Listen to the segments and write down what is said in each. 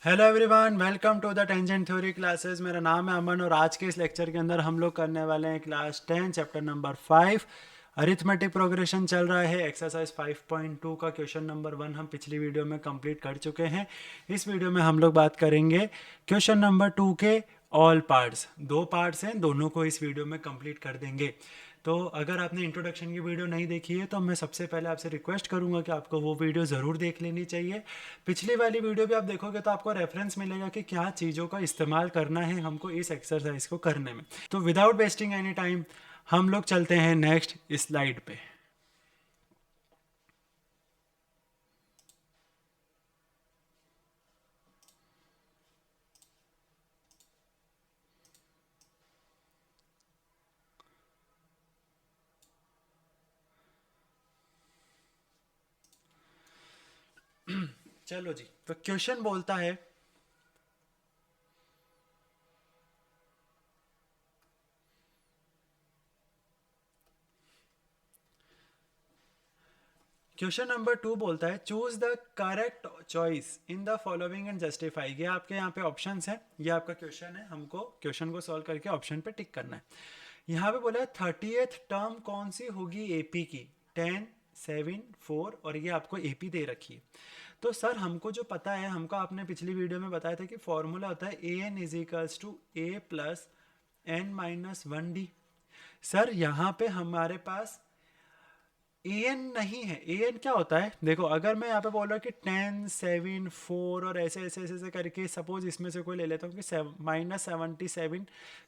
Hello everyone, welcome to the tangent theory classes. मेरा नाम है अमन और आज के इस लेक्चर के अंदर हम लोग करने वाले हैं class 10 chapter number 5 arithmetic progression चल रहा है। एक्सरसाइज 5.2 का क्वेश्चन नंबर 1 हम पिछली वीडियो में कंप्लीट कर चुके हैं। इस वीडियो में हम लोग बात करेंगे क्वेश्चन नंबर 2 के ऑल पार्ट्स। दो पार्ट्स हैं, दोनों को इस वीडियो में कंप्लीट कर देंगे। तो अगर आपने इंट्रोडक्शन की वीडियो नहीं देखी है तो मैं सबसे पहले आपसे रिक्वेस्ट करूंगा कि आपको वो वीडियो ज़रूर देख लेनी चाहिए। पिछली वाली वीडियो भी आप देखोगे तो आपको रेफरेंस मिलेगा कि क्या चीज़ों का इस्तेमाल करना है हमको इस एक्सरसाइज को करने में। तो विदाउट वेस्टिंग एनी टाइम हम लोग चलते हैं नेक्स्ट स्लाइड पे। चलो जी, तो क्वेश्चन बोलता है क्वेश्चन नंबर 2 बोलता है choose the correct choice in the following and justify. ये आपके यहाँ पे ऑप्शंस हैं, ये आपका क्वेश्चन है, हमको क्वेश्चन को सॉल्व करके ऑप्शन पे टिक करना है। यहाँ पे बोला है 30th टर्म कौन सी होगी एपी की। 10, 7, 4 और ये आपको एपी दे रखी है। तो सर हमको जो पता है, हमको आपने पिछली वीडियो में बताया था कि फॉर्मूला होता है ए n is equals to a plus n minus 1 d. Sir यहाँ पे हमारे पास ए एन नहीं है। ए एन क्या होता है, देखो अगर मैं यहाँ पे बोल रहा हूँ कि 10, 7, 4 और ऐसे ऐसे ऐसे ऐसे करके सपोज इसमें से कोई ले लेता हूँ कि -77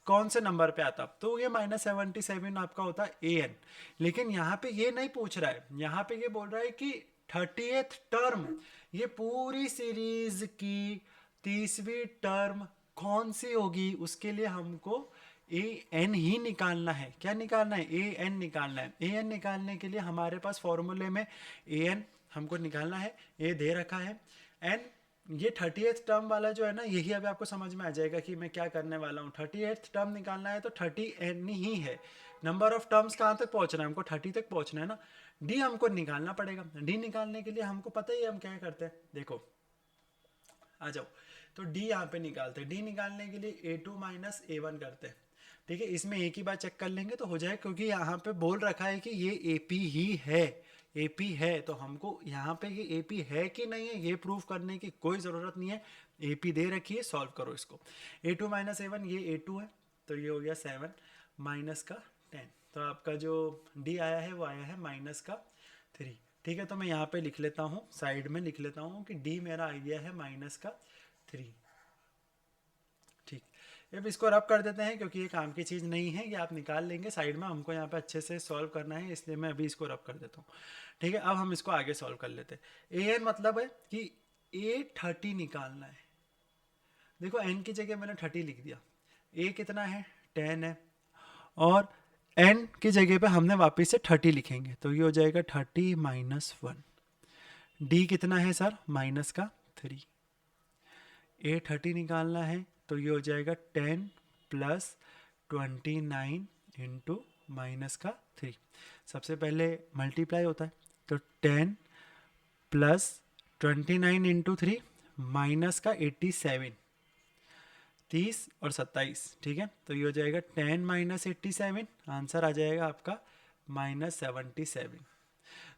कौन से नंबर पे आता, तो ये -77 आपका होता है ए एन। लेकिन यहाँ पे ये नहीं पूछ रहा है, यहाँ पे ये बोल रहा है कि 30th टर्म, ये पूरी सीरीज की 30वीं टर्म कौन सी होगी, उसके लिए हमको ए एन ही निकालना है। क्या निकालना है? ए एन निकालना है। ए एन निकालने के लिए हमारे पास फॉर्मूले में ए एन हमको निकालना है, ए दे रखा है। एन ये 30th टर्म वाला जो है ना, यही अभी आपको समझ में आ जाएगा कि मैं क्या करने वाला हूँ। 30th टर्म निकालना है तो 30 एन ही है। नंबर ऑफ टर्म्स कहाँ तक पहुँचना है, हमको 30 तक पहुँचना है ना। डी हमको निकालना पड़ेगा। डी निकालने के लिए हमको पता ही है हम क्या करते हैं, देखो आ जाओ। तो डी यहाँ पे निकालते हैं। डी निकालने के लिए ए टू माइनस ए वन करते हैं। ठीक है, इसमें एक ही बार चेक कर लेंगे तो हो जाए, क्योंकि यहाँ पे बोल रखा है कि ये ए पी ही है। ए पी है तो हमको यहाँ पे ये ए पी है कि नहीं है ये प्रूव करने की कोई ज़रूरत नहीं है। ए पी दे रखी है, सॉल्व करो इसको। ए टू माइनस ए वन, ये ए टू है तो ये हो गया 7 माइनस का 10। तो आपका जो डी आया है वो आया है -3। ठीक है, तो मैं यहाँ पे लिख लेता हूँ, साइड में लिख लेता हूँ कि डी मेरा आइडिया है -3। ठीक, अब इसको रब कर देते हैं क्योंकि ये काम की चीज़ नहीं है, ये आप निकाल लेंगे साइड में, हमको यहाँ पे अच्छे से सॉल्व करना है इसलिए मैं अभी इसको रब कर देता हूँ। ठीक है, अब हम इसको आगे सॉल्व कर लेते हैं। ए एन मतलब है कि A30 निकालना है। देखो एन की जगह मैंने 30 लिख दिया। ए कितना है, 10 है, और एन की जगह पे हमने वापस से 30 लिखेंगे तो ये हो जाएगा 30 माइनस 1। डी कितना है सर, -3। A30 निकालना है तो ये हो जाएगा 10 प्लस 29 इंटू -3। सबसे पहले मल्टीप्लाई होता है तो 10 प्लस 29 इंटू 3 -87, 30 और 27। ठीक है, तो ये हो जाएगा 10 माइनस 87, आंसर आ जाएगा आपका -77।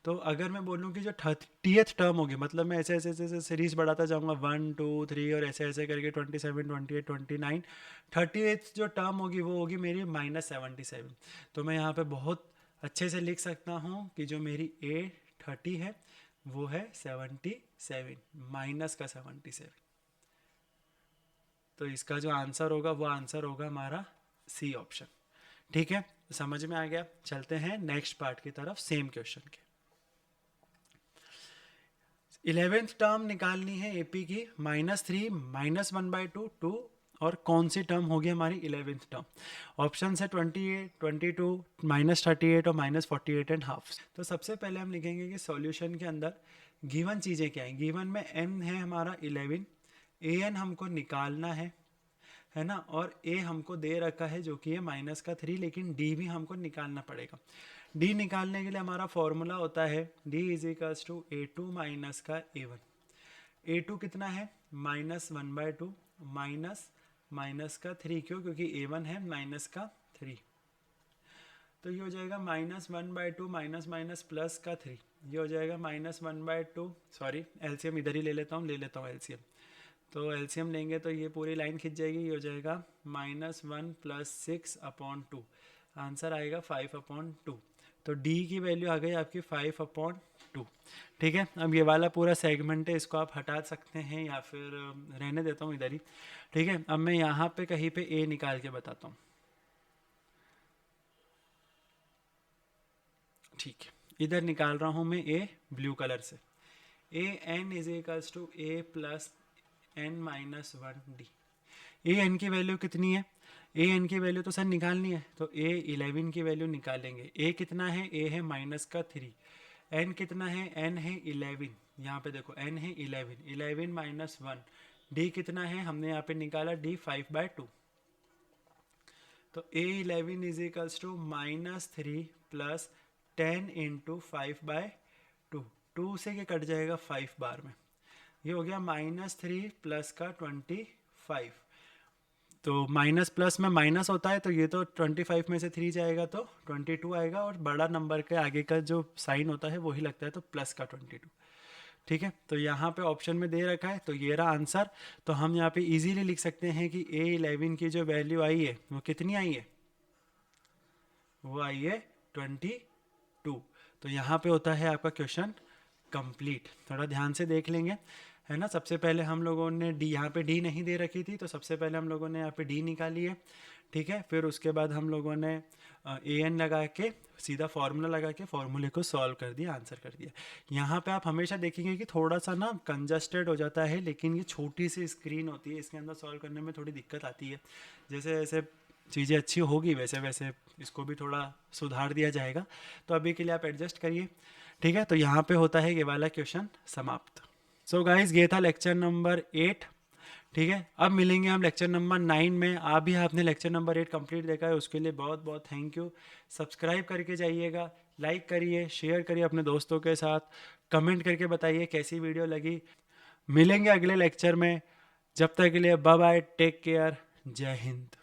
तो अगर मैं बोलूँ कि जो 30th टर्म होगी, मतलब मैं ऐसे ऐसे ऐसे सीरीज बढ़ाता जाऊँगा 1, 2, 3 और ऐसे ऐसे करके 27, 28, 29, 30th जो टर्म होगी वो होगी मेरी -77। तो मैं यहाँ पे बहुत अच्छे से लिख सकता हूँ कि जो मेरी A30 है वो है 77, माइनस का 77। तो इसका जो आंसर होगा वो आंसर होगा हमारा सी ऑप्शन। ठीक है, तो समझ में आ गया। चलते हैं नेक्स्ट पार्ट की तरफ, सेम क्वेश्चन के। 11th टर्म निकालनी है एपी की, -3 -1/2 2, और कौन सी टर्म होगी हमारी 11th टर्म। ऑप्शन है 28, 22, -38 और -48.5। तो सबसे पहले हम लिखेंगे कि सॉल्यूशन के अंदर गिवन चीज़ें क्या हैं। गिवन में एन है हमारा 11, ए एन हमको निकालना है ना, और ए हमको दे रखा है जो कि है -3, लेकिन डी भी हमको निकालना पड़ेगा। डी निकालने के लिए हमारा फॉर्मूला होता है D is equals to A two minus का ए वन। A2 कितना है -1/2 माइनस का 3, क्यों, क्योंकि A1 है माइनस का 3, तो ये हो जाएगा -1/2 माइनस माइनस प्लस का 3, ये हो जाएगा -1/2, सॉरी एलसीएम इधर ही ले लेता हूँ एलसीएम, तो एलसीएम लेंगे तो ये पूरी लाइन खिंच जाएगी, ये हो जाएगा -1 + 6/2, आंसर आएगा 5/2, तो डी की वैल्यू आ गई आपकी 5/2। ठीक है, अब ये वाला पूरा सेगमेंट है, इसको आप हटा सकते हैं या फिर रहने देता हूँ इधर ही। ठीक है, अब मैं यहाँ पे कहीं पे ए निकाल के बताता हूँ। ठीक है, इधर निकाल रहा हूँ मैं ए ब्लू कलर से, an = a + n-1 d। A N की वैल्यू कितनी है, ए एन की वैल्यू तो सर निकालनी है, तो ए 11 की वैल्यू निकालेंगे। ए कितना है, ए है -3, एन कितना है, एन है 11, यहाँ पे देखो एन है 11, 11 - 1, डी कितना है, हमने यहाँ पे निकाला डी 5/2, तो ए 11 = -3 + 10 × 5/2, 2 से क्या कट जाएगा 5 बार में, ये हो गया -3 प्लस का 25, तो माइनस प्लस में माइनस होता है, तो ये तो 25 में से 3 जाएगा तो 22 आएगा, और बड़ा नंबर के आगे का जो साइन होता है वही लगता है, तो प्लस का 22। ठीक है, तो यहाँ पे ऑप्शन में दे रखा है, तो ये रहा आंसर। तो हम यहाँ पे इजीली लिख सकते हैं कि A11 की जो वैल्यू आई है वो कितनी आई है, वो आई है 22। तो यहाँ पे होता है आपका क्वेश्चन कंप्लीट। थोड़ा ध्यान से देख लेंगे, है ना। सबसे पहले हम लोगों ने डी, यहाँ पे डी नहीं दे रखी थी, तो सबसे पहले हम लोगों ने यहाँ पे डी निकाली है। ठीक है, फिर उसके बाद हम लोगों ने ए एन लगा के सीधा फार्मूला लगा के फार्मूले को सॉल्व कर दिया, आंसर कर दिया। यहाँ पे आप हमेशा देखेंगे कि थोड़ा सा ना कंजस्टेड हो जाता है, लेकिन ये छोटी सी स्क्रीन होती है, इसके अंदर सॉल्व करने में थोड़ी दिक्कत आती है। जैसे जैसे चीज़ें अच्छी होगी वैसे वैसे इसको भी थोड़ा सुधार दिया जाएगा, तो अभी के लिए आप एडजस्ट करिए। ठीक है, तो यहाँ पे होता है ये वाला क्वेश्चन समाप्त। सो गाइज, ये था लेक्चर नंबर 8। ठीक है, अब मिलेंगे हम लेक्चर नंबर 9 में। आप भी आपने लेक्चर नंबर 8 कंप्लीट देखा है, उसके लिए बहुत बहुत थैंक यू। सब्सक्राइब करके जाइएगा, लाइक करिए, शेयर करिए अपने दोस्तों के साथ, कमेंट करके बताइए कैसी वीडियो लगी। मिलेंगे अगले लेक्चर में, जब तक के लिए बाय बाय, टेक केयर, जय हिंद।